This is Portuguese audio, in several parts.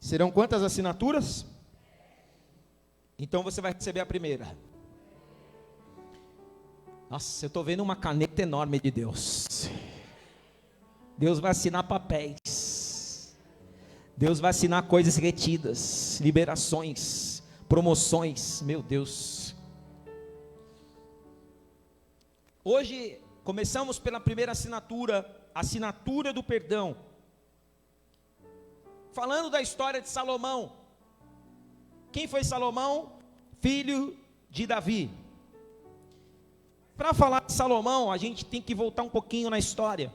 Serão quantas assinaturas? Então você vai receber a primeira. Nossa, eu estou vendo uma caneta enorme de Deus. Deus vai assinar papéis. Deus vai assinar coisas retidas, liberações, promoções. Meu Deus. Hoje começamos pela primeira assinatura, a assinatura do perdão. Falando da história de Salomão. Quem foi Salomão? Filho de Davi. Para falar de Salomão, a gente tem que voltar um pouquinho na história,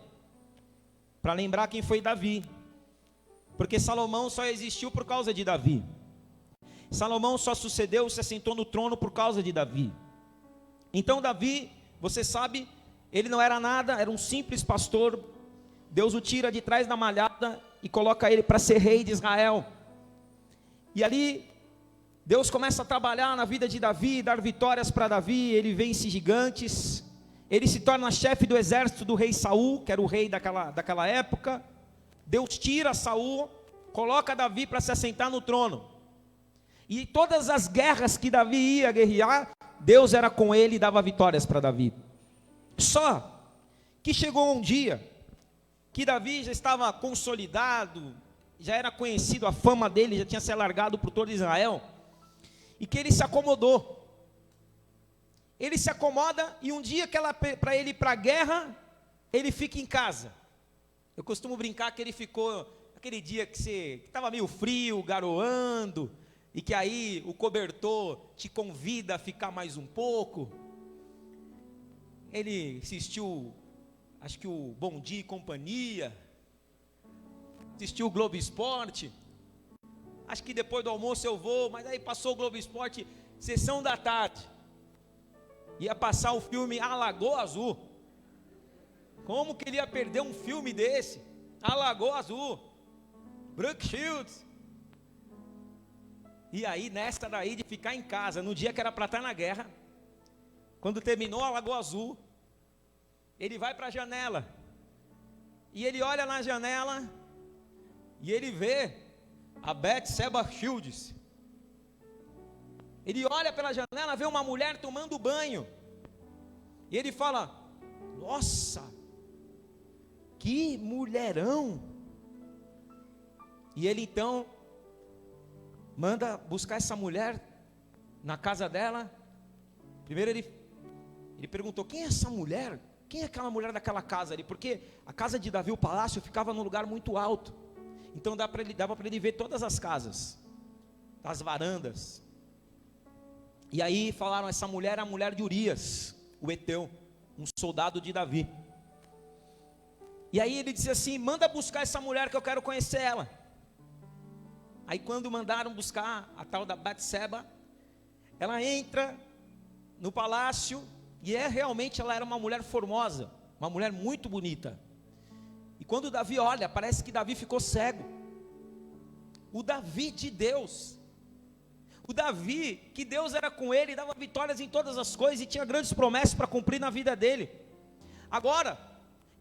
para lembrar quem foi Davi, porque Salomão só existiu por causa de Davi. Salomão só sucedeu, se assentou no trono por causa de Davi. Então Davi, você sabe, ele não era nada, era um simples pastor. Deus o tira de trás da malhada e coloca ele para ser rei de Israel. E ali Deus começa a trabalhar na vida de Davi, dar vitórias para Davi. Ele vence gigantes, ele se torna chefe do exército do rei Saul, que era o rei daquela época. Deus tira Saul, coloca Davi para se assentar no trono. E todas as guerras que Davi ia guerrear, Deus era com ele e dava vitórias para Davi. Só que chegou um dia que Davi já estava consolidado, já era conhecido, a fama dele já tinha se alargado por todo Israel, e que ele se acomodou. Ele se acomoda, e um dia para ele ir para a guerra, ele fica em casa. Eu costumo brincar que ele ficou, aquele dia que estava meio frio, garoando, e que aí o cobertor te convida a ficar mais um pouco. Ele assistiu, acho que o Bom Dia e Companhia, assistiu o Globo Esporte. Acho que depois do almoço eu vou, mas aí passou o Globo Esporte, sessão da tarde. Ia passar o filme A Lagoa Azul. Como que ele ia perder um filme desse? A Lagoa Azul, Brooke Shields. E aí, nesta daí de ficar em casa, no dia que era para estar na guerra, quando terminou a Lagoa Azul, ele vai para a janela. E ele olha na janela, e ele vê a Bathsheba Shields. Ele olha pela janela, vê uma mulher tomando banho, e ele fala: nossa, que mulherão. E ele então manda buscar essa mulher na casa dela. Primeiro ele perguntou: quem é essa mulher? Quem é aquela mulher daquela casa ali? Porque a casa de Davi, o palácio, ficava num lugar muito alto. Então dava para ele ver todas as casas, as varandas. E aí falaram: essa mulher é a mulher de Urias, o Eteu, um soldado de Davi. E aí ele disse assim: manda buscar essa mulher que eu quero conhecer ela. Aí quando mandaram buscar a tal da Batseba, ela entra no palácio, e realmente ela era uma mulher formosa, uma mulher muito bonita. E quando Davi olha, parece que Davi ficou cego. O Davi de Deus, o Davi que Deus era com ele, dava vitórias em todas as coisas, e tinha grandes promessas para cumprir na vida dele. Agora,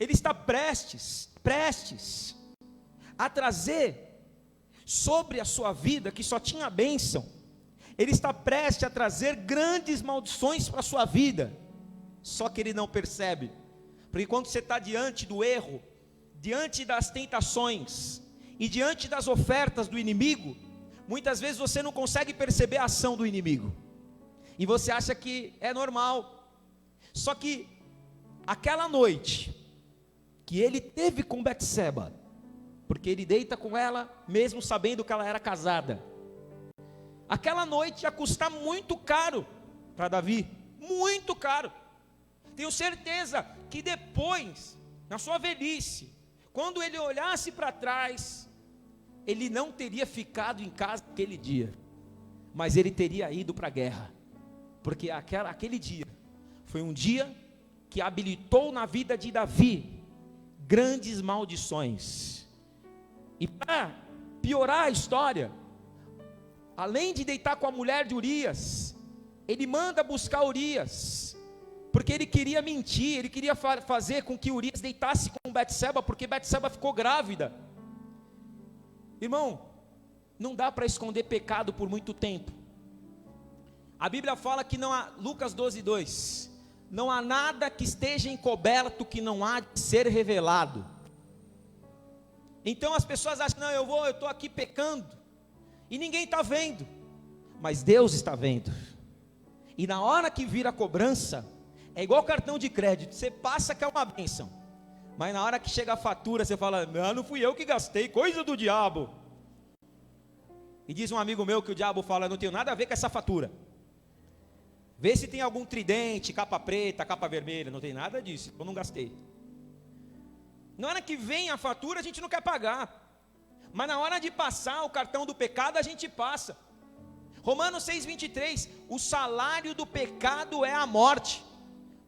ele está prestes a trazer sobre a sua vida, que só tinha bênção, ele está prestes a trazer grandes maldições para a sua vida. Só que ele não percebe, porque quando você está diante do erro, diante das tentações e diante das ofertas do inimigo, muitas vezes você não consegue perceber a ação do inimigo, e você acha que é normal. Só que aquela noite que ele teve com Batseba, porque ele deita com ela mesmo sabendo que ela era casada, aquela noite ia custar muito caro para Davi, muito caro. Tenho certeza que depois, na sua velhice, quando ele olhasse para trás, ele não teria ficado em casa aquele dia, mas ele teria ido para a guerra, porque aquele dia foi um dia que habilitou na vida de Davi grandes maldições. E para piorar a história, além de deitar com a mulher de Urias, ele manda buscar Urias, porque ele queria mentir, ele queria fazer com que Urias deitasse com Batseba, porque Batseba ficou grávida. Irmão, Não dá para esconder pecado por muito tempo. A Bíblia fala que não há, Lucas 12:2, não há nada que esteja encoberto que não há de ser revelado. Então as pessoas acham, não, eu estou aqui pecando, e ninguém está vendo, mas Deus está vendo. E na hora que vira a cobrança, é igual cartão de crédito, você passa que é uma bênção, mas na hora que chega a fatura, você fala, não fui eu que gastei, coisa do diabo. E diz um amigo meu que o diabo fala, não tenho nada a ver com essa fatura. Vê se tem algum tridente, capa preta, capa vermelha, não tem nada disso, eu não gastei. Na hora que vem a fatura, a gente não quer pagar, mas na hora de passar o cartão do pecado, a gente passa. Romanos 6:23, o salário do pecado é a morte,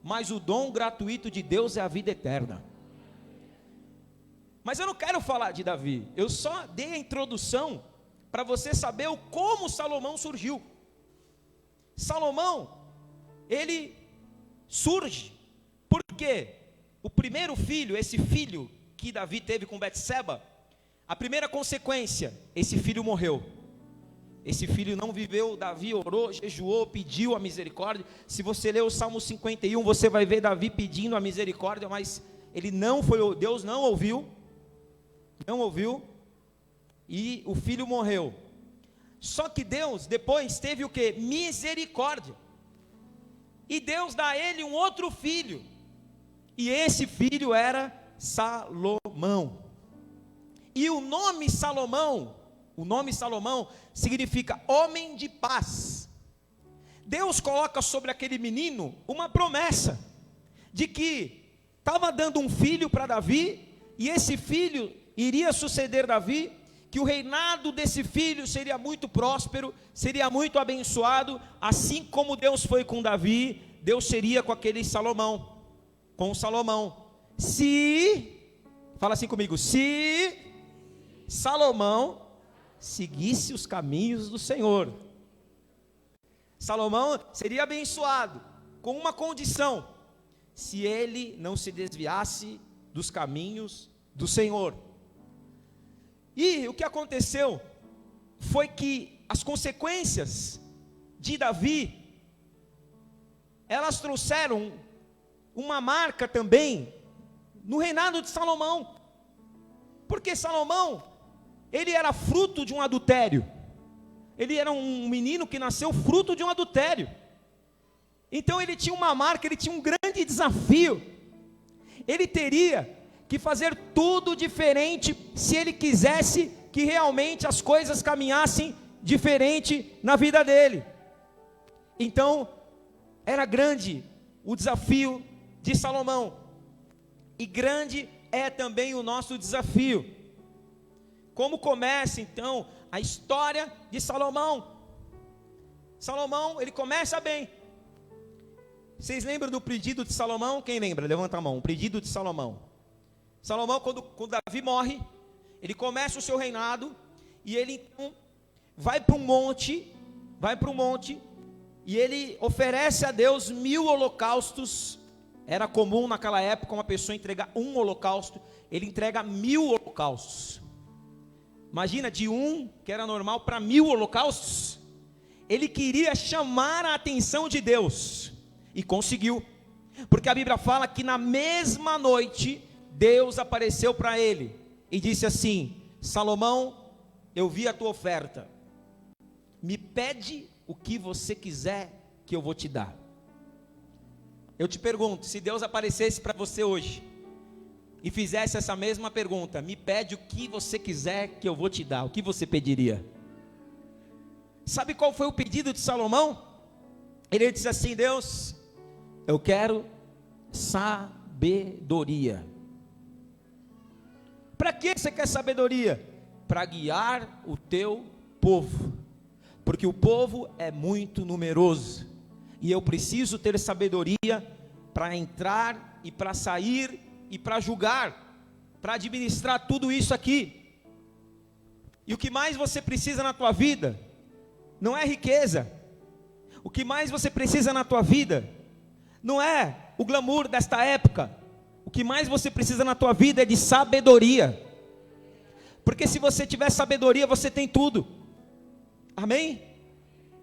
mas o dom gratuito de Deus é a vida eterna. Mas eu não quero falar de Davi, eu só dei a introdução para você saber como Salomão surgiu. Salomão, ele surge, porque o primeiro filho, esse filho que Davi teve com Betseba, a primeira consequência, esse filho morreu. Esse filho não viveu, Davi orou, jejuou, pediu a misericórdia. Se você ler o Salmo 51, você vai ver Davi pedindo a misericórdia, mas ele não foi, Deus não ouviu, e o filho morreu. Só que Deus depois teve o que? Misericórdia. E Deus dá a ele um outro filho. E esse filho era Salomão. E o nome Salomão significa homem de paz. Deus coloca sobre aquele menino uma promessa de que estava dando um filho para Davi, e esse filho iria suceder Davi, que o reinado desse filho seria muito próspero, seria muito abençoado, assim como Deus foi com Davi, Deus seria com aquele Salomão, com Salomão. Fala assim comigo, se Salomão seguisse os caminhos do Senhor, Salomão seria abençoado, com uma condição, se ele não se desviasse dos caminhos do Senhor. E o que aconteceu foi que as consequências de Davi, elas trouxeram uma marca também no reinado de Salomão, porque Salomão, ele era fruto de um adultério, ele era um menino que nasceu fruto de um adultério, então ele tinha uma marca, ele tinha um grande desafio, ele teria que fazer tudo diferente, se ele quisesse que realmente as coisas caminhassem diferente na vida dele. Então, era grande o desafio de Salomão, e grande é também o nosso desafio. Como começa então a história de Salomão? Salomão, ele começa bem. Vocês lembram do pedido de Salomão? Quem lembra? Levanta a mão. O pedido de Salomão. Salomão, quando Davi morre, ele começa o seu reinado, e ele então vai para um monte, e ele oferece a Deus 1000 holocaustos. Era comum naquela época uma pessoa entregar um holocausto, ele entrega 1000 holocaustos. Imagina, de um que era normal para 1000 holocaustos. Ele queria chamar a atenção de Deus, e conseguiu, porque a Bíblia fala que na mesma noite Deus apareceu para ele e disse assim: Salomão, eu vi a tua oferta, me pede o que você quiser que eu vou te dar. Eu te pergunto, se Deus aparecesse para você hoje e fizesse essa mesma pergunta, me pede o que você quiser que eu vou te dar, o que você pediria? Sabe qual foi o pedido de Salomão? Ele disse assim: Deus, eu quero sabedoria. Para que você quer sabedoria? Para guiar o teu povo, porque o povo é muito numeroso, e eu preciso ter sabedoria para entrar e para sair e para julgar, para administrar tudo isso aqui. E o que mais você precisa na tua vida não é riqueza, o que mais você precisa na tua vida não é o glamour desta época, o que mais você precisa na tua vida é de sabedoria, porque se você tiver sabedoria, você tem tudo. Amém?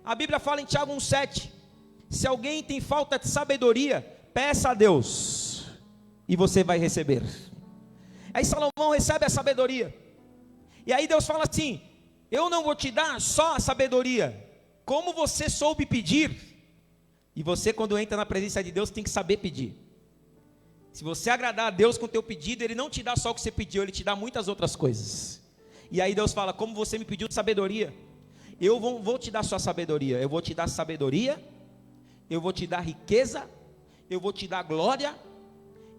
A Bíblia fala em Tiago 1,7: se alguém tem falta de sabedoria, peça a Deus, e você vai receber. Aí Salomão recebe a sabedoria, e aí Deus fala assim: eu não vou te dar só a sabedoria, como você soube pedir. E você, quando entra na presença de Deus, tem que saber pedir. Se você agradar a Deus com o teu pedido, Ele não te dá só o que você pediu, Ele te dá muitas outras coisas. E aí Deus fala: como você me pediu sabedoria, eu vou te dar sua sabedoria. Eu vou te dar sabedoria, eu vou te dar riqueza, eu vou te dar glória,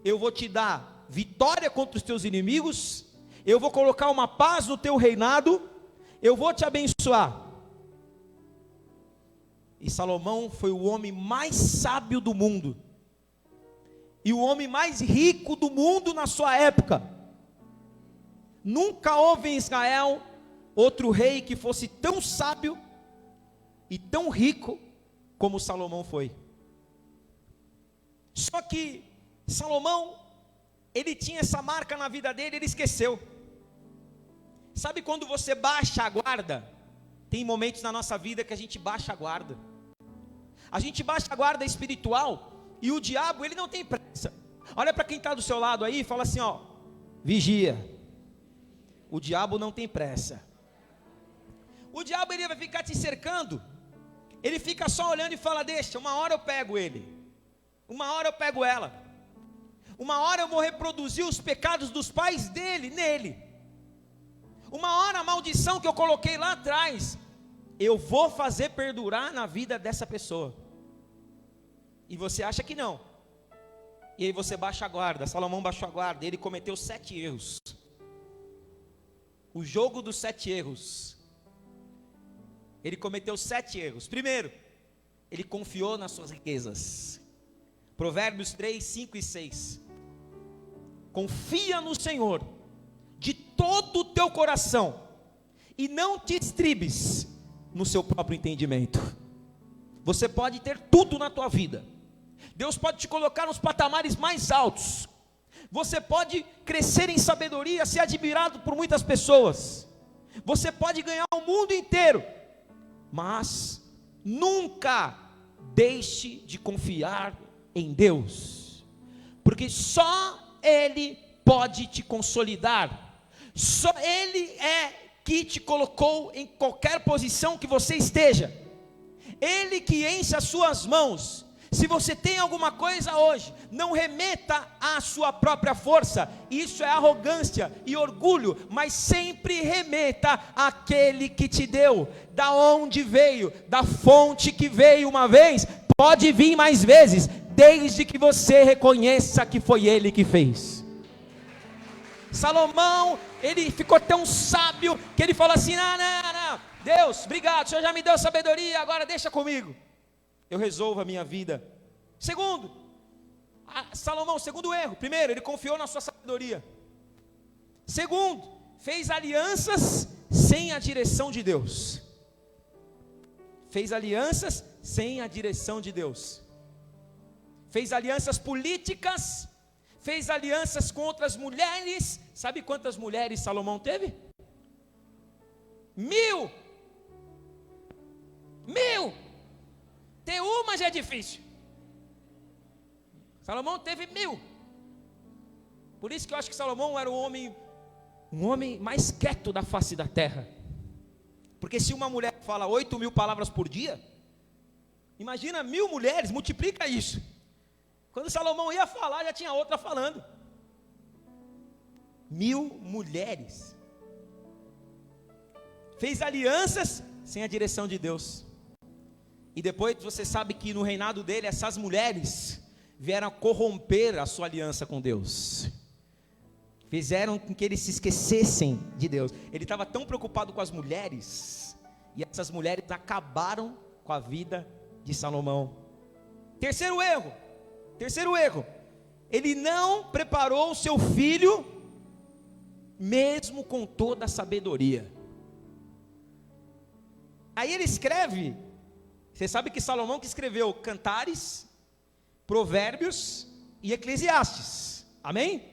eu vou te dar vitória contra os teus inimigos, eu vou colocar uma paz no teu reinado, eu vou te abençoar. E Salomão foi o homem mais sábio do mundo, e o homem mais rico do mundo na sua época. Nunca houve em Israel outro rei que fosse tão sábio e tão rico como Salomão foi. Só que Salomão, ele tinha essa marca na vida dele, ele esqueceu. Sabe quando você baixa a guarda? Tem momentos na nossa vida que a gente baixa a guarda. A gente baixa a guarda espiritual, e o diabo, ele não tem pressa. Olha para quem está do seu lado aí e fala assim, ó: vigia. O diabo não tem pressa. O diabo, ele vai ficar te cercando. Ele fica só olhando e fala: deixa, uma hora eu pego ele, uma hora eu pego ela, uma hora eu vou reproduzir os pecados dos pais dele, nele. Uma hora a maldição que eu coloquei lá atrás, eu vou fazer perdurar na vida dessa pessoa. E você acha que não. E aí você baixa a guarda. Salomão baixou a guarda, ele cometeu 7 erros. O jogo dos 7 erros. Ele cometeu 7 erros. Primeiro, ele confiou nas suas riquezas. Provérbios 3, 5 e 6. Confia no Senhor de todo o teu coração, e não te estribes no seu próprio entendimento. Você pode ter tudo na tua vida, Deus pode te colocar nos patamares mais altos, você pode crescer em sabedoria, ser admirado por muitas pessoas, você pode ganhar o mundo inteiro, mas nunca deixe de confiar em Deus, porque só Ele pode te consolidar. Só Ele é que te colocou em qualquer posição que você esteja. Ele que enche as suas mãos. Se você tem alguma coisa hoje, não remeta à sua própria força. Isso é arrogância e orgulho, mas sempre remeta àquele que te deu. Da onde veio, da fonte que veio uma vez, pode vir mais vezes, desde que você reconheça que foi Ele que fez. Salomão, ele ficou tão sábio, que ele falou assim: não, Deus, obrigado, o Senhor já me deu sabedoria, agora deixa comigo, eu resolvo a minha vida. Segundo, Salomão, segundo erro: primeiro, ele confiou na sua sabedoria. Segundo, fez alianças sem a direção de Deus. Fez alianças sem a direção de Deus. Fez alianças políticas, fez alianças com outras mulheres. Sabe quantas mulheres Salomão teve? 1000. Ter uma já é difícil. Salomão teve 1000. Por isso que eu acho que Salomão era um homem mais quieto da face da terra. Porque se uma mulher fala 8.000 palavras por dia, imagina 1000 mulheres, multiplica isso. Quando Salomão ia falar, já tinha outra falando. 1000 mulheres. Fez alianças sem a direção de Deus. E depois você sabe que no reinado dele, essas mulheres vieram corromper a sua aliança com Deus. Fizeram com que eles se esquecessem de Deus. Ele estava tão preocupado com as mulheres, e essas mulheres acabaram com a vida de Salomão. Terceiro erro, ele não preparou o seu filho, mesmo com toda a sabedoria. Aí ele escreve, você sabe que Salomão que escreveu Cantares, Provérbios e Eclesiastes, amém?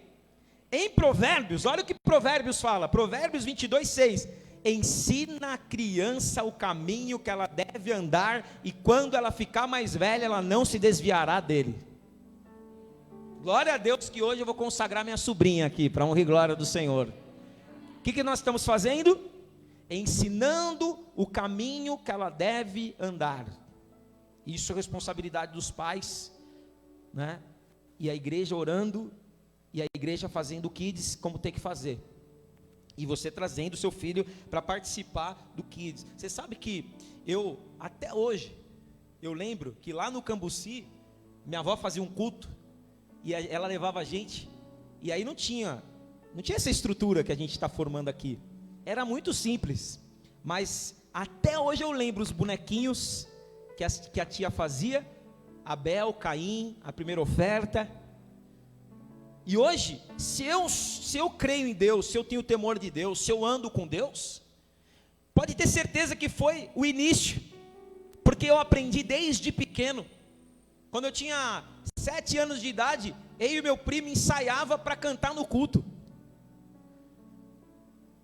Em Provérbios, olha o que Provérbios fala, Provérbios 22, 6, ensina a criança o caminho que ela deve andar, e quando ela ficar mais velha, ela não se desviará dele. Glória a Deus que hoje eu vou consagrar minha sobrinha aqui, para honra e glória do Senhor. O que nós estamos fazendo? Ensinando o caminho que ela deve andar. Isso é responsabilidade dos pais, né? E a igreja orando, e a igreja fazendo o Kids como tem que fazer. E você trazendo o seu filho para participar do Kids. Você sabe que até hoje, eu lembro que lá no Cambuci, minha avó fazia um culto, e ela levava a gente, e aí não tinha essa estrutura que a gente está formando aqui. Era muito simples, mas até hoje eu lembro os bonequinhos que a tia fazia, Abel, Caim, a primeira oferta. E hoje, se eu creio em Deus, se eu tenho temor de Deus, se eu ando com Deus, pode ter certeza que foi o início, porque eu aprendi desde pequeno. Quando eu tinha 7 anos de idade, eu e meu primo ensaiava para cantar no culto.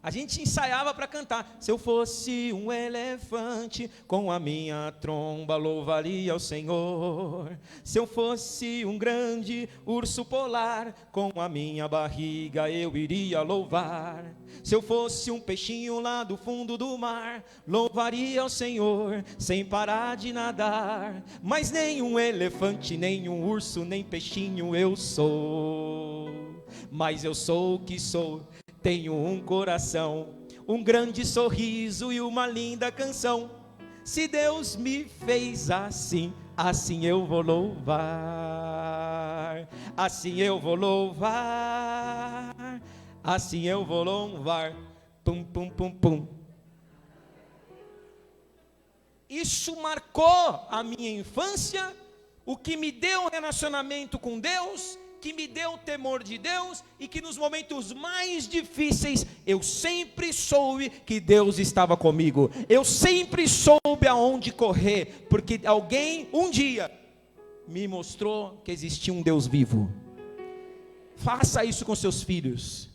A gente ensaiava para cantar. Se eu fosse um elefante, com a minha tromba louvaria ao Senhor. Se eu fosse um grande urso polar, com a minha barriga eu iria louvar. Se eu fosse um peixinho lá do fundo do mar, louvaria ao Senhor, sem parar de nadar. Mas nem um elefante, nem um urso, nem peixinho eu sou. Mas eu sou o que sou. Tenho um coração, um grande sorriso e uma linda canção. Se Deus me fez assim, assim eu vou louvar. Assim eu vou louvar. Assim eu vou louvar. Pum, pum, pum, pum. Isso marcou a minha infância, o que me deu um relacionamento com Deus, que me deu o temor de Deus, e que nos momentos mais difíceis, eu sempre soube que Deus estava comigo, eu sempre soube aonde correr, porque alguém um dia me mostrou que existia um Deus vivo. Faça isso com seus filhos,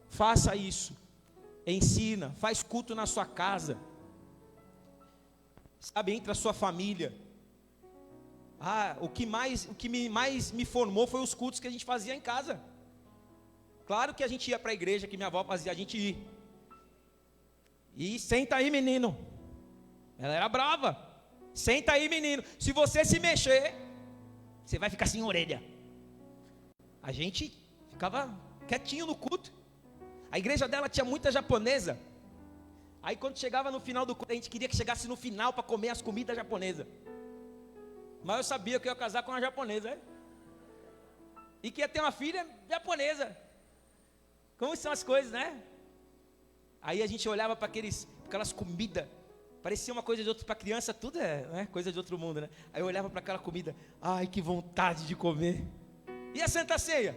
faça isso, ensina, faz culto na sua casa, sabe, entre a sua família. O que mais me formou foi os cultos que a gente fazia em casa. Claro que a gente ia para a igreja, que minha avó fazia a gente ir. E senta aí, menino. Ela era brava. Senta aí, menino. Se você se mexer, você vai ficar sem orelha. A gente ficava quietinho no culto. A igreja dela tinha muita japonesa. Aí quando chegava no final do culto, a gente queria que chegasse no final para comer as comidas japonesas. Mas eu sabia que eu ia casar com uma japonesa, e que ia ter uma filha japonesa. Como são as coisas, né? Aí a gente olhava para aquelas comidas, parecia uma coisa de outro, para criança tudo é coisa de outro mundo, né? Aí eu olhava para aquela comida, ai que vontade de comer. E a Santa Ceia,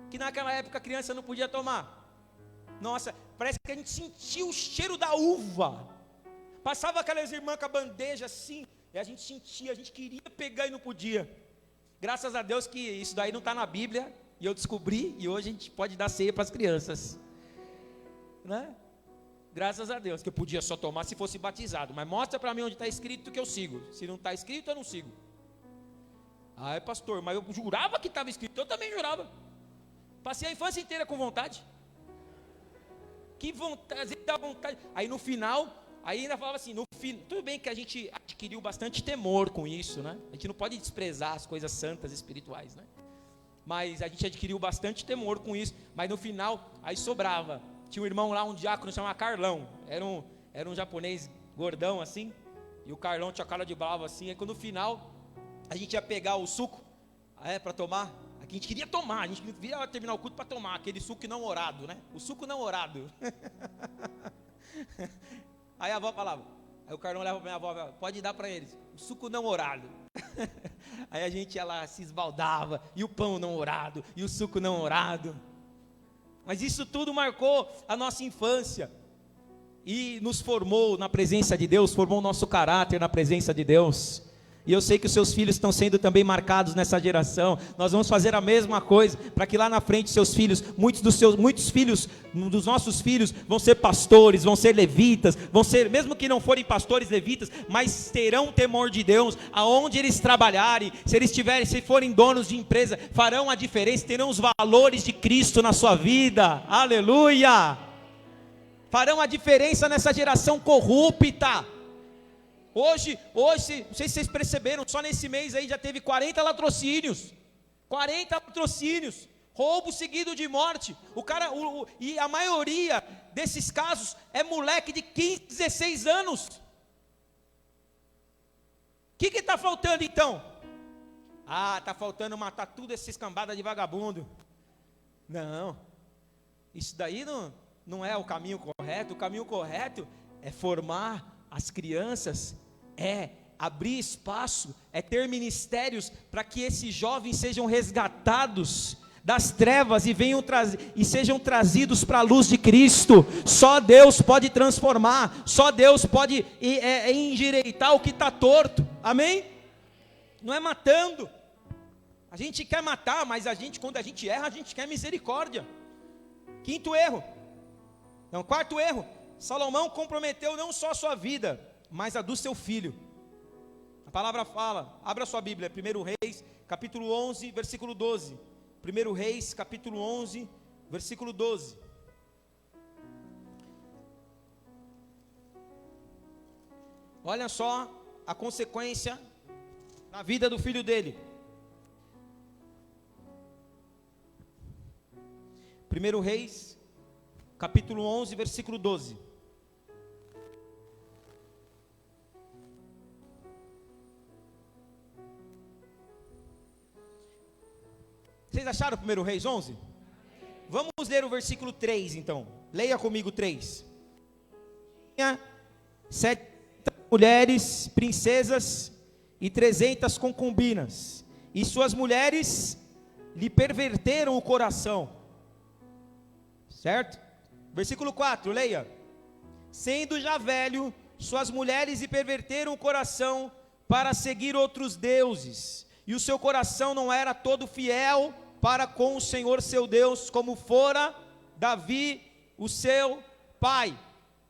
que naquela época a criança não podia tomar. Nossa, parece que a gente sentia o cheiro da uva. Passava aquelas irmãs com a bandeja assim, e a gente sentia, a gente queria pegar e não podia. Graças a Deus que isso daí não está na Bíblia, e eu descobri, e hoje a gente pode dar ceia para as crianças, né? Graças a Deus, que eu podia só tomar se fosse batizado. Mas mostra para mim onde está escrito que eu sigo. Se não está escrito, eu não sigo. Pastor, mas eu jurava que estava escrito. Eu também jurava. Passei a infância inteira com vontade. Que vontade, dá vontade. Aí no final, aí ainda falava assim, tudo bem que a gente adquiriu bastante temor com isso, né? A gente não pode desprezar as coisas santas espirituais, né? Mas a gente adquiriu bastante temor com isso. Mas no final, aí sobrava. Tinha um irmão lá, um diácono, chamava Carlão. Era um japonês gordão assim. E o Carlão tinha cara de bravo assim. Aí quando no final, a gente ia pegar o suco para tomar. Aqui a gente queria tomar, a gente queria terminar o culto para tomar aquele suco não orado, né? O suco não orado. Aí a avó falava, aí o Carlão olhava para minha avó, pode dar para eles, o suco não orado. Aí a gente ia lá, se esbaldava, e o pão não orado, e o suco não orado. Mas isso tudo marcou a nossa infância, e nos formou na presença de Deus, formou o nosso caráter na presença de Deus. E eu sei que os seus filhos estão sendo também marcados nessa geração. Nós vamos fazer a mesma coisa, para que lá na frente seus filhos, muitos filhos, dos nossos filhos, vão ser pastores, vão ser levitas, vão ser, mesmo que não forem pastores levitas, mas terão temor de Deus, aonde eles trabalharem, se forem donos de empresa, farão a diferença, terão os valores de Cristo na sua vida, aleluia, farão a diferença nessa geração corrupta. Hoje, não sei se vocês perceberam, só nesse mês aí já teve 40 latrocínios, roubo seguido de morte. E a maioria desses casos é moleque de 15, 16 anos. O que está faltando então? Está faltando matar tudo essa escambada de vagabundo. Não, isso daí não é o caminho correto. O caminho correto é formar as crianças, é abrir espaço, é ter ministérios para que esses jovens sejam resgatados das trevas e sejam trazidos para a luz de Cristo. Só Deus pode transformar, só Deus pode endireitar o que está torto, amém? Não é matando. A gente quer matar, mas quando a gente erra, a gente quer misericórdia. Quarto erro, Salomão comprometeu não só a sua vida, mas a do seu filho. A palavra fala, abra sua Bíblia, 1 Reis, capítulo 11, versículo 12. 1 Reis, capítulo 11, versículo 12. Olha só a consequência na vida do filho dele. 1 Reis, capítulo 11, versículo 12. Vocês acharam 1 Reis 11? Vamos ler o versículo 3 então. Leia comigo 3. Tinha 7 mulheres, princesas e 300 concubinas. E suas mulheres lhe perverteram o coração. Certo? Versículo 4, leia. Sendo já velho, suas mulheres lhe perverteram o coração para seguir outros deuses. E o seu coração não era todo fiel para com o Senhor seu Deus, como fora Davi, o seu pai.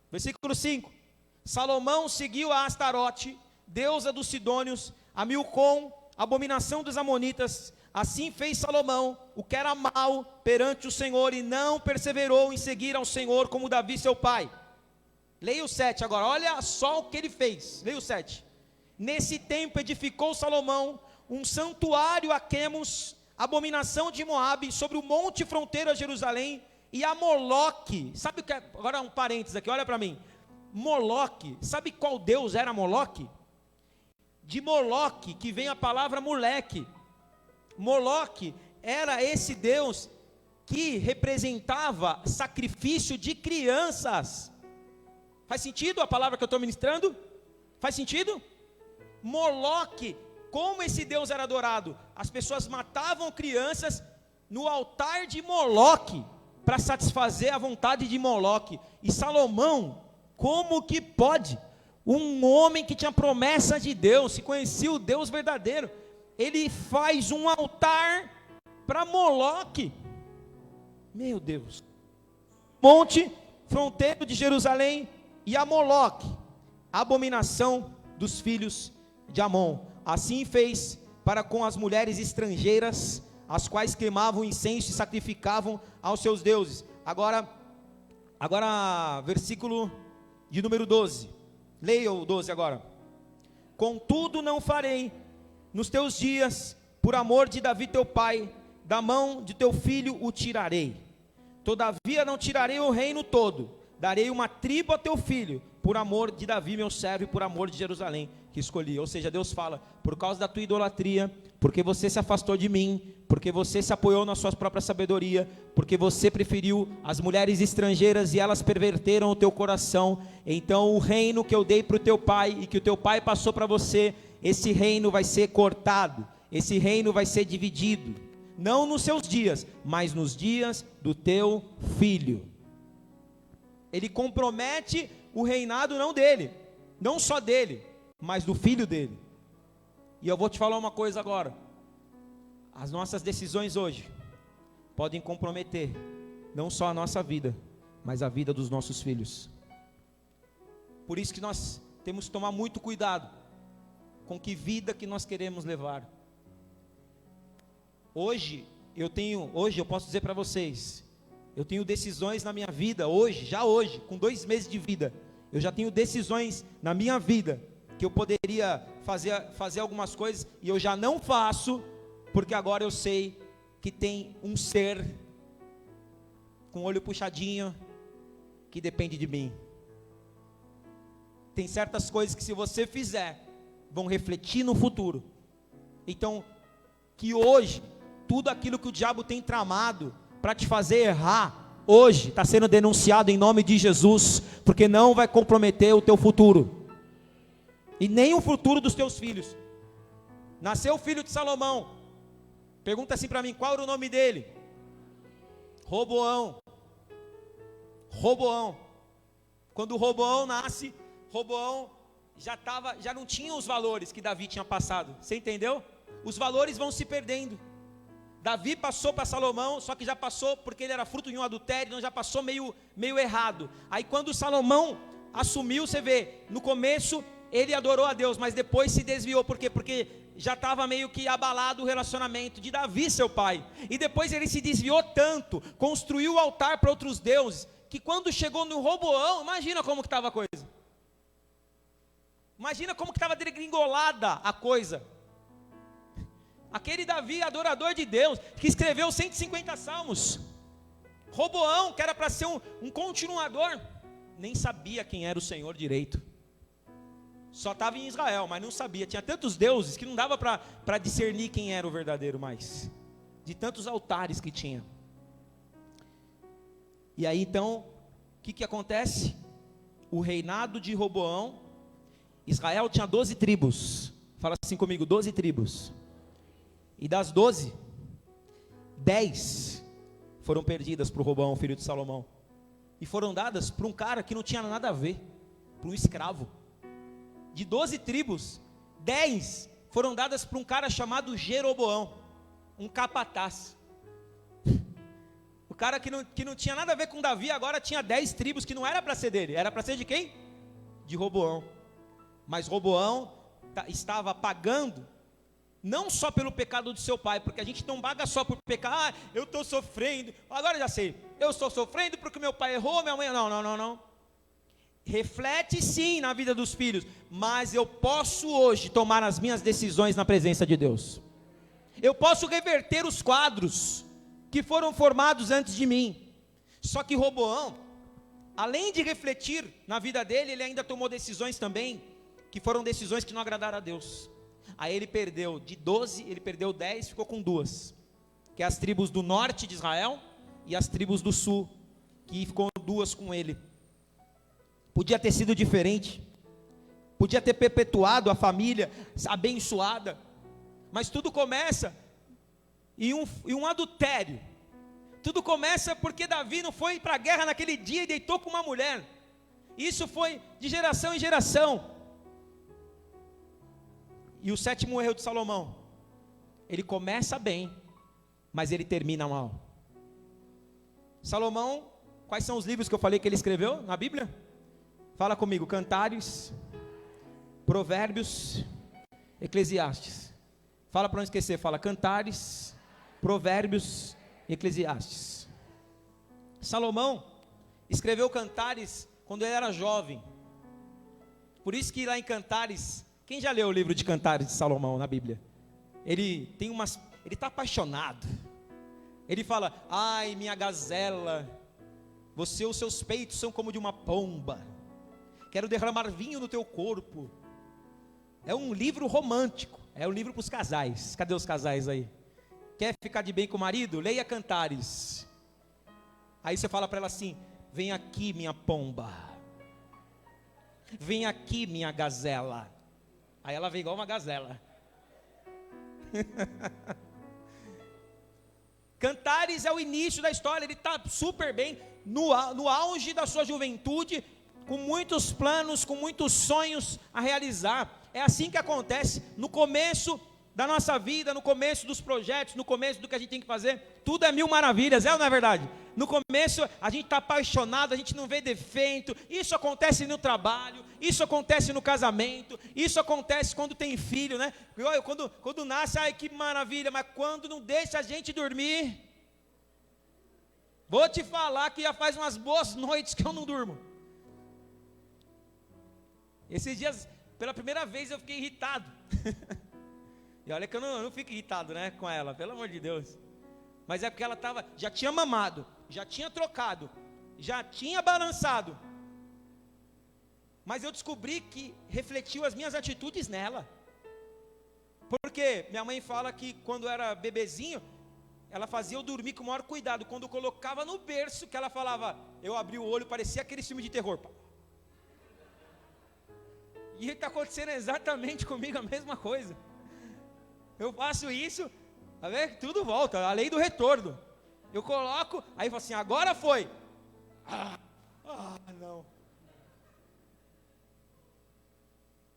Versículo 5. Salomão seguiu a Astarote, deusa dos Sidônios, a Milcom, abominação dos Amonitas. Assim fez Salomão o que era mal perante o Senhor, e não perseverou em seguir ao Senhor como Davi seu pai. Leia o 7 agora, olha só o que ele fez. Leia o 7. Nesse tempo edificou Salomão um santuário a Quemos, abominação de Moabe, sobre o monte fronteiro a Jerusalém, e a Moloque. Sabe o que é? Agora um parênteses aqui, olha para mim. Moloque, sabe qual deus era Moloque? De Moloque que vem a palavra moleque. Moloque era esse deus que representava sacrifício de crianças. Faz sentido a palavra que eu estou ministrando? Faz sentido? Moloque, como esse deus era adorado? As pessoas matavam crianças no altar de Moloque, para satisfazer a vontade de Moloque. E Salomão, como que pode? Um homem que tinha promessa de Deus, se conhecia o Deus verdadeiro, ele faz um altar para Moloque. Meu Deus. Monte fronteiro de Jerusalém e a Moloque, abominação dos filhos de Amon. Assim fez para com as mulheres estrangeiras, as quais queimavam incenso e sacrificavam aos seus deuses. Agora versículo de número 12. Leia o 12 agora. Contudo não farei nos teus dias, por amor de Davi teu pai, da mão de teu filho o tirarei. Todavia não tirarei o reino todo, darei uma tribo a teu filho, por amor de Davi meu servo e por amor de Jerusalém que escolhi. Ou seja, Deus fala, por causa da tua idolatria, porque você se afastou de mim, porque você se apoiou na sua própria sabedoria, porque você preferiu as mulheres estrangeiras e elas perverteram o teu coração, então o reino que eu dei para o teu pai e que o teu pai passou para você, esse reino vai ser cortado, esse reino vai ser dividido, não nos seus dias, mas nos dias do teu filho. Ele compromete o reinado não dele, não só dele, mas do filho dele. E eu vou te falar uma coisa agora. As nossas decisões hoje podem comprometer não só a nossa vida, mas a vida dos nossos filhos. Por isso que nós temos que tomar muito cuidado com que vida que nós queremos levar. Hoje eu posso dizer para vocês, eu tenho decisões na minha vida hoje, já hoje, com 2 meses de vida, eu já tenho decisões na minha vida, que eu poderia fazer algumas coisas, e eu já não faço, porque agora eu sei que tem um ser, com o olho puxadinho, que depende de mim. Tem certas coisas que se você fizer, vão refletir no futuro. Então, que hoje, tudo aquilo que o diabo tem tramado, para te fazer errar, hoje está sendo denunciado em nome de Jesus, porque não vai comprometer o teu futuro, e nem o futuro dos teus filhos. Nasceu o filho de Salomão, pergunta assim para mim, qual era o nome dele? Roboão. Quando o Roboão nasce, Roboão já não tinha os valores que Davi tinha passado, você entendeu? Os valores vão se perdendo. Davi passou para Salomão, só que já passou porque ele era fruto de um adultério, então já passou meio errado. Aí quando Salomão assumiu, você vê, no começo ele adorou a Deus, mas depois se desviou. Por quê? Porque já estava meio que abalado o relacionamento de Davi, seu pai. E depois ele se desviou tanto, construiu o altar para outros deuses, que quando chegou no Roboão, imagina como que estava a coisa. Imagina como que estava degringolada a coisa. Aquele Davi, adorador de Deus, que escreveu 150 salmos. Roboão, que era para ser um continuador, nem sabia quem era o Senhor direito. Só estava em Israel, mas não sabia. Tinha tantos deuses que não dava para discernir quem era o verdadeiro mais. De tantos altares que tinha. E aí então, o que acontece? O reinado de Roboão, Israel tinha 12 tribos. Fala assim comigo, 12 tribos. E das 12, 10 foram perdidas para o Roboão, filho de Salomão. E foram dadas para um cara que não tinha nada a ver, para um escravo. De 12 tribos, 10 foram dadas para um cara chamado Jeroboão, um capataz. O cara que não tinha nada a ver com Davi, agora tinha 10 tribos que não era para ser dele, era para ser de quem? De Roboão. Mas Roboão estava pagando, não só pelo pecado do seu pai, porque a gente não paga só por pecar, eu estou sofrendo, agora já sei, eu estou sofrendo porque meu pai errou, minha mãe, não. Reflete sim na vida dos filhos, mas eu posso hoje tomar as minhas decisões na presença de Deus. Eu posso reverter os quadros que foram formados antes de mim. Só que Roboão, além de refletir na vida dele, ele ainda tomou decisões também, que foram decisões que não agradaram a Deus. Aí ele perdeu de 12, ele perdeu 10, ficou com 2, que é as tribos do norte de Israel e as tribos do sul, que ficou 2 com ele. Podia ter sido diferente, podia ter perpetuado a família abençoada, mas tudo começa em um adultério. Tudo começa porque Davi não foi para a guerra naquele dia e deitou com uma mulher. Isso foi de geração em geração. E o 7º erro de Salomão, ele começa bem, mas ele termina mal. Salomão, quais são os livros que eu falei que ele escreveu na Bíblia? Fala comigo, Cantares, Provérbios, Eclesiastes. Fala para não esquecer, fala Cantares, Provérbios e Eclesiastes. Salomão escreveu Cantares quando ele era jovem. Por isso que lá em Cantares, quem já leu o livro de Cantares de Salomão na Bíblia? Ele está apaixonado. Ele fala, ai minha gazela, os seus peitos são como de uma pomba. Quero derramar vinho no teu corpo. É um livro romântico, é um livro para os casais. Cadê os casais aí? Quer ficar de bem com o marido? Leia Cantares. Aí você fala para ela assim, vem aqui minha pomba, vem aqui minha gazela. Aí ela vem igual uma gazela. Cantares é o início da história, ele está super bem, no auge da sua juventude, com muitos planos, com muitos sonhos a realizar. é assim que acontece no começo da nossa vida, no começo dos projetos, no começo do que a gente tem que fazer, tudo é mil maravilhas, é ou não é verdade? No começo a gente está apaixonado, a gente não vê defeito, isso acontece no trabalho, isso acontece no casamento, isso acontece quando tem filho, né? Quando nasce, ai que maravilha, mas quando não deixa a gente dormir, vou te falar que já faz umas boas noites que eu não durmo. Esses dias, pela primeira vez eu fiquei irritado. E olha que eu não fico irritado, né, com ela, pelo amor de Deus. Mas é porque ela já tinha mamado, já tinha trocado, já tinha balançado. Mas eu descobri que refletiu as minhas atitudes nela. Porque minha mãe fala que quando era bebezinho, ela fazia eu dormir com o maior cuidado. Quando eu colocava no berço, que ela falava, eu abri o olho, parecia aquele filme de terror. E está acontecendo exatamente comigo a mesma coisa. Eu faço isso, tá vendo? Tudo volta, a lei do retorno. Eu coloco, aí eu falo assim, agora foi. Não.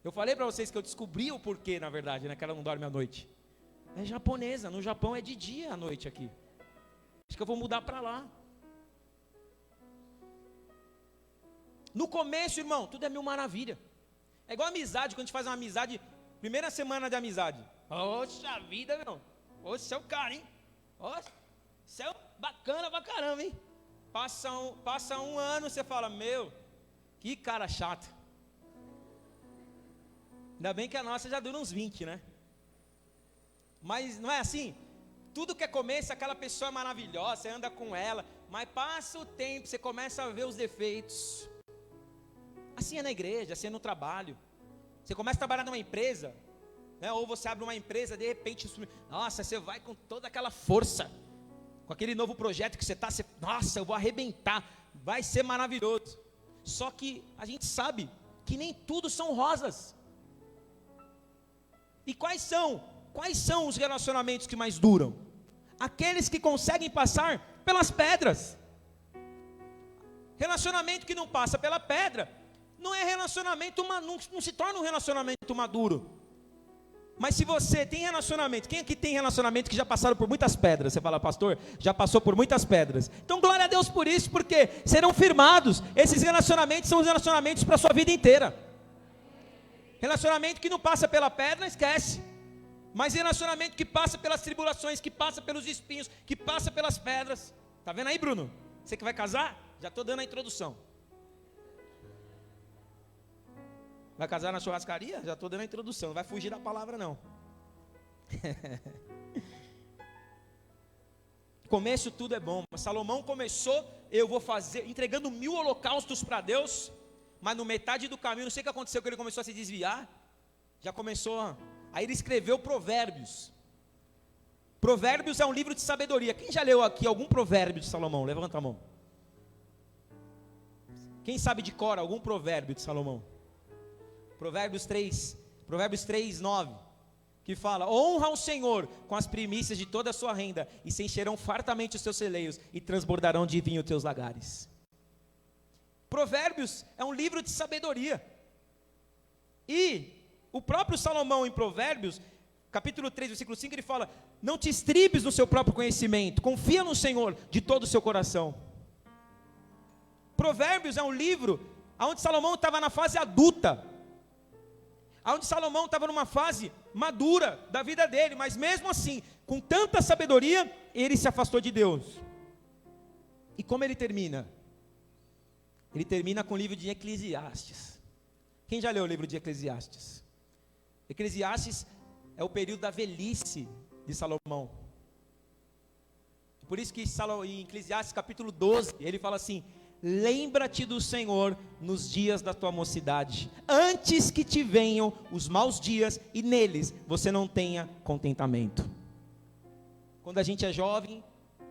Eu falei para vocês que eu descobri o porquê, na verdade, né, que ela não dorme à noite. É japonesa, no Japão é de dia à noite aqui. Acho que eu vou mudar para lá. No começo, irmão, tudo é mil maravilha. É igual amizade, quando a gente faz uma amizade, primeira semana de amizade. Poxa vida, meu. Ô, você é o cara, hein? Ó, você é bacana pra caramba, hein? Passa um ano, você fala, meu, que cara chato. Ainda bem que a nossa já dura uns 20, né? Mas não é assim? Tudo que é começo, aquela pessoa é maravilhosa, você anda com ela, mas passa o tempo, você começa a ver os defeitos. Assim é na igreja, assim é no trabalho. Você começa a trabalhar numa empresa, né? Ou você abre uma empresa, de repente, nossa, você vai com toda aquela força, com aquele novo projeto que você está, nossa, eu vou arrebentar, vai ser maravilhoso. Só que a gente sabe que nem tudo são rosas. E quais são os relacionamentos que mais duram? Aqueles que conseguem passar pelas pedras. Relacionamento que não passa pela pedra, não é relacionamento, não se torna um relacionamento maduro. Mas se você tem relacionamento, quem aqui tem relacionamento que já passaram por muitas pedras? Você fala, pastor, já passou por muitas pedras. Então glória a Deus por isso, porque serão firmados. Esses relacionamentos são os relacionamentos para a sua vida inteira. Relacionamento que não passa pela pedra, esquece. Mas relacionamento que passa pelas tribulações, que passa pelos espinhos, que passa pelas pedras. Tá vendo aí, Bruno? Você que vai casar? Já estou dando a introdução. Vai casar na churrascaria? Já estou dando a introdução, não vai fugir da palavra não. Começo tudo é bom, mas Salomão começou, entregando 1000 holocaustos para Deus, mas no metade do caminho, não sei o que aconteceu, que ele começou a se desviar, aí ele escreveu Provérbios. Provérbios é um livro de sabedoria. Quem já leu aqui algum provérbio de Salomão? Levanta a mão. Quem sabe de cor algum provérbio de Salomão? Provérbios 3, 9, que fala, honra ao Senhor com as primícias de toda a sua renda, e se encherão fartamente os teus celeiros, e transbordarão de vinho os teus lagares. Provérbios é um livro de sabedoria, e o próprio Salomão em Provérbios, capítulo 3, versículo 5, ele fala, não te estribes no seu próprio conhecimento, confia no Senhor de todo o seu coração. Provérbios é um livro onde Salomão estava na fase adulta, onde Salomão estava numa fase madura da vida dele, mas mesmo assim, com tanta sabedoria, ele se afastou de Deus. E como ele termina? Ele termina com o livro de Eclesiastes. Quem já leu o livro de Eclesiastes? Eclesiastes é o período da velhice de Salomão. Por isso que em Eclesiastes capítulo 12, ele fala assim, lembra-te do Senhor nos dias da tua mocidade, antes que te venham os maus dias e neles você não tenha contentamento. Quando a gente é jovem,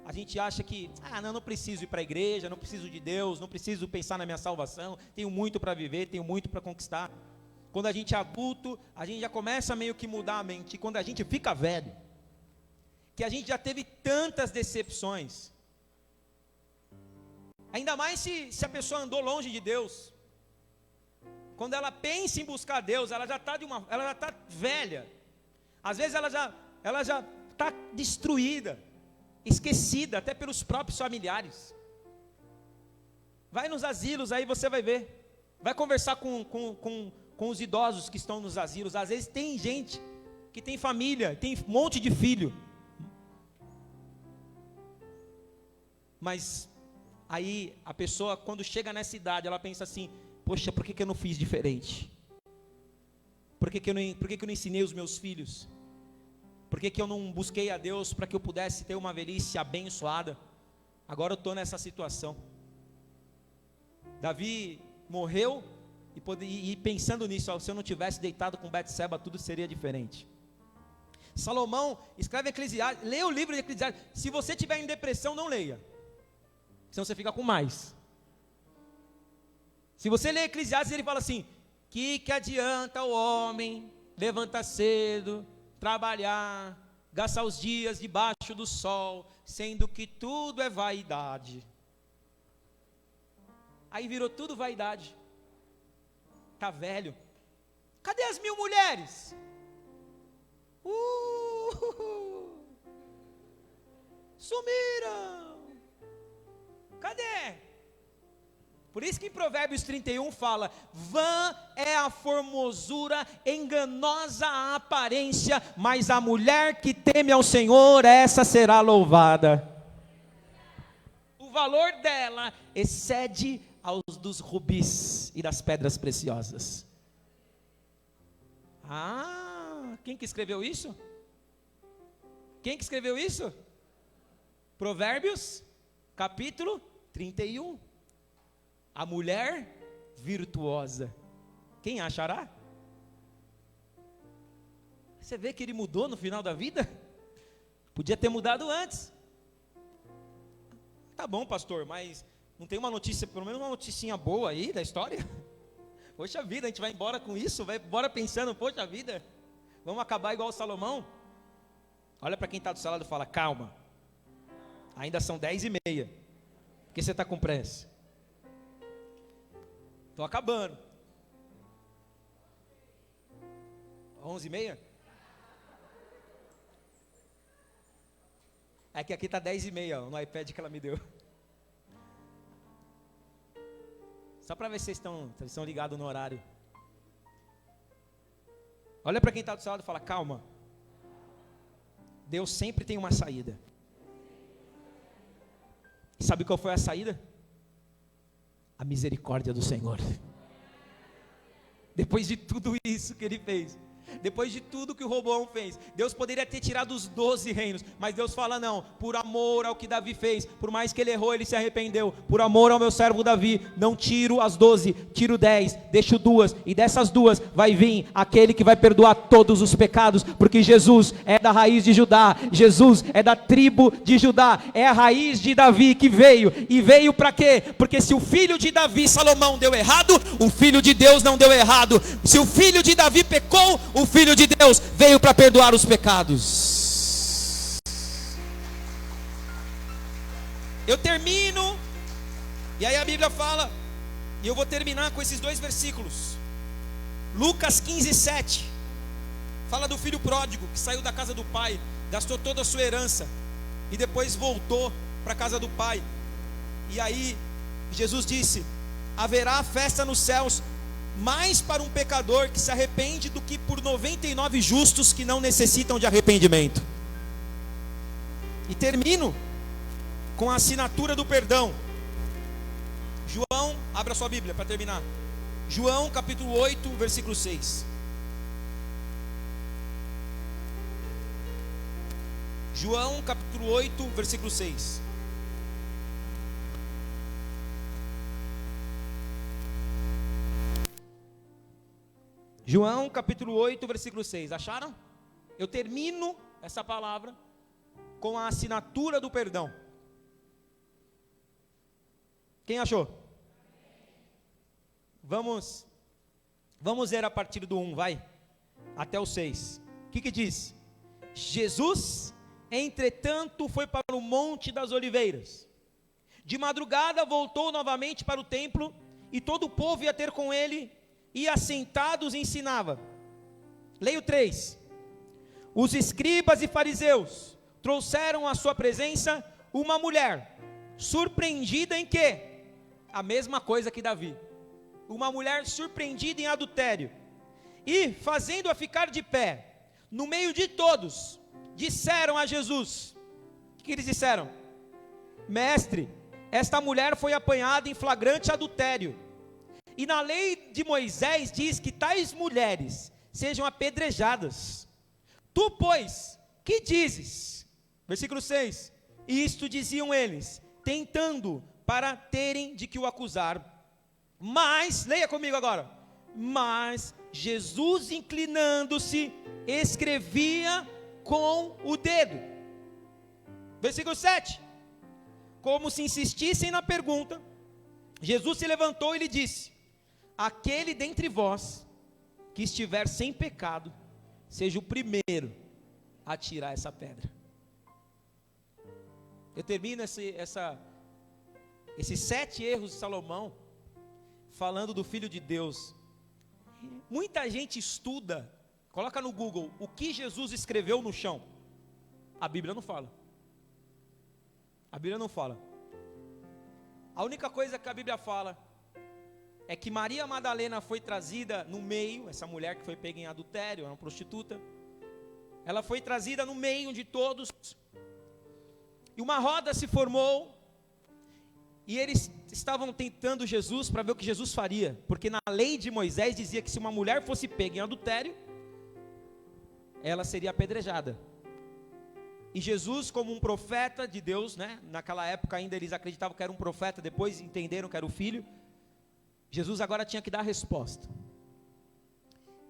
a gente acha que, não preciso ir para a igreja, não preciso de Deus, não preciso pensar na minha salvação, tenho muito para viver, tenho muito para conquistar. Quando a gente é adulto, a gente já começa a meio que mudar a mente, e quando a gente fica velho, que a gente já teve tantas decepções, ainda mais se a pessoa andou longe de Deus. quando ela pensa em buscar Deus, ela já está velha. Às vezes ela já está destruída, esquecida até pelos próprios familiares. Vai nos asilos, aí você vai ver. Vai conversar com os idosos que estão nos asilos. Às vezes tem gente que tem família, tem um monte de filho. Mas aí a pessoa, quando chega nessa idade, ela pensa assim: poxa, por que eu não fiz diferente? Por que eu não ensinei os meus filhos? Por que eu não busquei a Deus para que eu pudesse ter uma velhice abençoada? Agora eu estou nessa situação. Davi morreu e pensando nisso, se eu não tivesse deitado com Betseba, tudo seria diferente. Salomão escreve Eclesiastes, leia o livro de Eclesiastes. Se você estiver em depressão, não leia, senão você fica com mais. Se você ler Eclesiastes, ele fala assim: que adianta o homem levantar cedo, trabalhar, gastar os dias debaixo do sol, sendo que tudo é vaidade. Aí virou tudo vaidade. Está velho. Cadê as 1000 mulheres? Sumiram. Cadê? Por isso que em Provérbios 31 fala: vã é a formosura, enganosa a aparência, mas a mulher que teme ao Senhor, essa será louvada. O valor dela excede aos dos rubis e das pedras preciosas. Quem que escreveu isso? Quem que escreveu isso? Provérbios, capítulo 31. A mulher virtuosa. Quem achará? Você vê que ele mudou no final da vida? Podia ter mudado antes. Tá bom, pastor, mas não tem uma notícia, pelo menos uma noticinha boa aí da história? Poxa vida, a gente vai embora com isso, vai embora pensando: poxa vida, vamos acabar igual o Salomão? Olha para quem está do seu lado e fala: calma, ainda são 10h30, por que você está com pressa? Estou acabando. 11h30? É que aqui está 10h30, no iPad que ela me deu. Só para ver se vocês estão ligados no horário. Olha para quem está do seu lado e fala: calma. Deus sempre tem uma saída. E sabe qual foi a saída? A misericórdia do Senhor. Depois de tudo isso que ele fez, depois de tudo que o Roboão fez, Deus poderia ter tirado os 12 reinos, mas Deus fala: não, por amor ao que Davi fez, por mais que ele errou, ele se arrependeu, por amor ao meu servo Davi, não tiro as 12, tiro 10, deixo 2, e dessas 2 vai vir aquele que vai perdoar todos os pecados, porque Jesus é da raiz de Judá, Jesus é da tribo de Judá, é a raiz de Davi que veio, e veio para quê? Porque se o filho de Davi, Salomão, deu errado, o filho de Deus não deu errado. Se o filho de Davi pecou, o Filho de Deus veio para perdoar os pecados. Eu termino, e aí a Bíblia fala, e eu vou terminar com esses 2 versículos. Lucas 15:7 fala do filho pródigo que saiu da casa do pai, gastou toda a sua herança e depois voltou para a casa do pai. E aí Jesus disse: haverá festa nos céus mais para um pecador que se arrepende do que por 99 justos que não necessitam de arrependimento. E termino com a assinatura do perdão. João, abra sua Bíblia para terminar. João capítulo 8, versículo 6. João capítulo 8, versículo 6. João capítulo 8, versículo 6, acharam? Eu termino essa palavra com a assinatura do perdão. Quem achou? Vamos ler a partir do 1, vai, até o 6. O que diz? Jesus, entretanto, foi para o Monte das Oliveiras. De madrugada voltou novamente para o templo, e todo o povo ia ter com ele. e assentados ensinava. Leio 3. Os escribas e fariseus trouxeram à sua presença uma mulher, surpreendida em quê? A mesma coisa que Davi. Uma mulher surpreendida em adultério. E, fazendo-a ficar de pé, no meio de todos, disseram a Jesus. O que eles disseram? Mestre, esta mulher foi apanhada em flagrante adultério. E na lei de Moisés diz que tais mulheres sejam apedrejadas. Tu, pois, que dizes? Versículo 6. Isto diziam eles, tentando para terem de que o acusar. Mas, leia comigo agora. Mas Jesus, inclinando-se, escrevia com o dedo. Versículo 7. Como se insistissem na pergunta, Jesus se levantou e lhe disse: aquele dentre vós que estiver sem pecado, seja o primeiro a tirar essa pedra. Eu termino esses 7 erros de Salomão falando do Filho de Deus. Muita gente estuda, coloca no Google, o que Jesus escreveu no chão. A Bíblia não fala. A Bíblia não fala. A única coisa que a Bíblia fala é que Maria Madalena foi trazida no meio, essa mulher que foi pega em adultério, era uma prostituta. Ela foi trazida no meio de todos. E uma roda se formou. E eles estavam tentando Jesus para ver o que Jesus faria. Porque na lei de Moisés dizia que se uma mulher fosse pega em adultério, ela seria apedrejada. E Jesus, como um profeta de Deus, né? Naquela época ainda eles acreditavam que era um profeta, depois entenderam que era o filho. Jesus agora tinha que dar a resposta.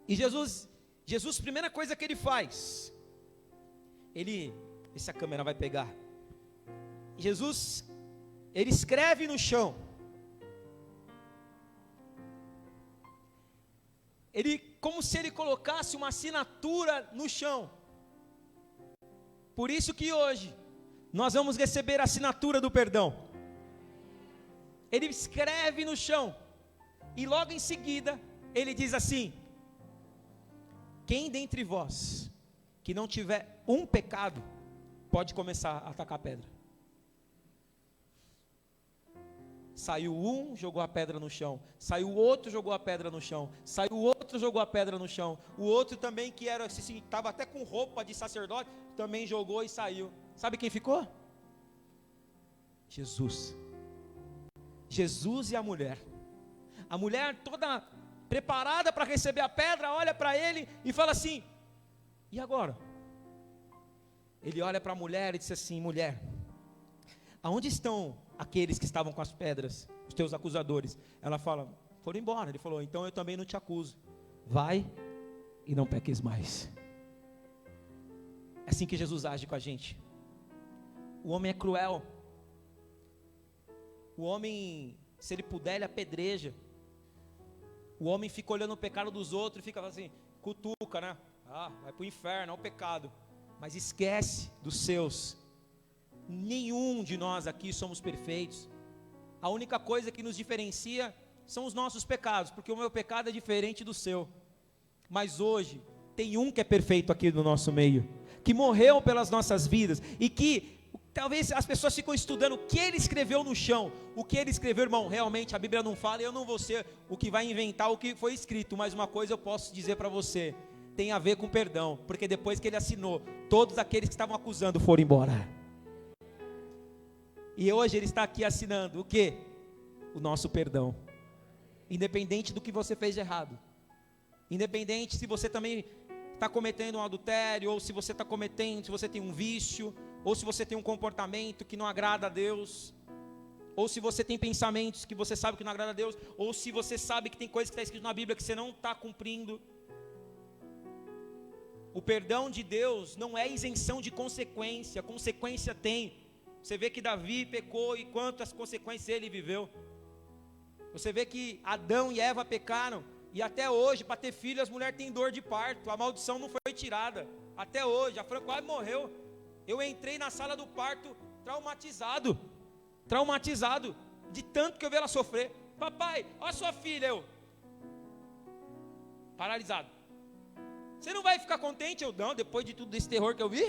E Jesus, primeira coisa que ele faz, vê se a câmera vai pegar. Jesus, ele escreve no chão. Como se ele colocasse uma assinatura no chão. Por isso que hoje nós vamos receber a assinatura do perdão. Ele escreve no chão. E logo em seguida, ele diz assim: quem dentre vós que não tiver um pecado, pode começar a atacar a pedra. Saiu um, jogou a pedra no chão. Saiu outro, jogou a pedra no chão. Saiu outro, jogou a pedra no chão. O outro também, que era assim, estava até com roupa de sacerdote, também jogou e saiu. Sabe quem ficou? Jesus. Jesus e a mulher. A mulher toda preparada para receber a pedra, olha para ele e fala assim: e agora? Ele olha para a mulher e diz assim: mulher, aonde estão aqueles que estavam com as pedras, os teus acusadores? Ela fala: foram embora. Ele falou: então eu também não te acuso, vai e não peques mais. É assim que Jesus age com a gente. O homem é cruel. O homem, se ele puder, ele apedreja. O homem fica olhando o pecado dos outros e fica assim, cutuca, né? Vai para o inferno, é o pecado. Mas esquece dos seus. Nenhum de nós aqui somos perfeitos. A única coisa que nos diferencia são os nossos pecados, porque o meu pecado é diferente do seu. Mas hoje tem um que é perfeito aqui no nosso meio, que morreu pelas nossas vidas, e que talvez as pessoas ficam estudando o que ele escreveu no chão. O que ele escreveu, irmão, realmente a Bíblia não fala, e eu não vou ser o que vai inventar o que foi escrito, mas uma coisa eu posso dizer para você: tem a ver com perdão, porque depois que ele assinou, todos aqueles que estavam acusando foram embora. E hoje ele está aqui assinando o quê? O nosso perdão. Independente do que você fez de errado. Independente se você também está cometendo um adultério, ou se você está cometendo, se você tem um vício, ou se você tem um comportamento que não agrada a Deus, ou se você tem pensamentos que você sabe que não agrada a Deus, ou se você sabe que tem coisas que está escrito na Bíblia que você não está cumprindo. O perdão de Deus não é isenção de consequência. Consequência tem. Você vê que Davi pecou e quantas consequências ele viveu. Você vê que Adão e Eva pecaram, e até hoje, para ter filho, as mulheres têm dor de parto. A maldição não foi tirada. Até hoje, a Fran quase morreu. Eu entrei na sala do parto traumatizado, de tanto que eu vi ela sofrer. Papai, olha a sua filha. paralisado. Você não vai ficar contente? Eu não, depois de tudo esse terror que eu vi.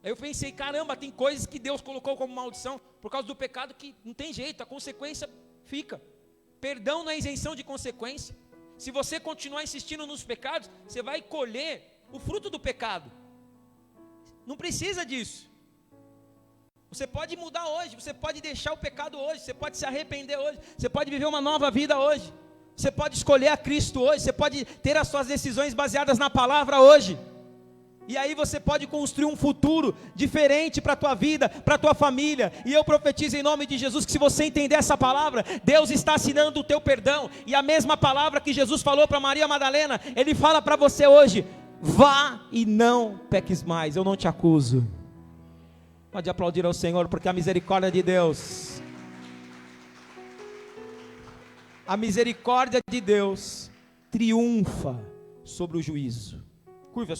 Aí eu pensei, caramba, tem coisas que Deus colocou como maldição por causa do pecado que não tem jeito, a consequência fica. Perdão não é isenção de consequência. Se você continuar insistindo nos pecados, você vai colher o fruto do pecado. Não precisa disso. Você pode mudar hoje, você pode deixar o pecado hoje, você pode se arrepender hoje, você pode viver uma nova vida hoje, você pode escolher a Cristo hoje, você pode ter as suas decisões baseadas na palavra hoje. E aí você pode construir um futuro diferente para a tua vida, para a tua família. E eu profetizo em nome de Jesus que se você entender essa palavra, Deus está assinando o teu perdão. E a mesma palavra que Jesus falou para Maria Madalena, Ele fala para você hoje: vá e não peques mais, eu não te acuso. Pode aplaudir ao Senhor, porque a misericórdia de Deus, a misericórdia de Deus triunfa sobre o juízo. Curva a sua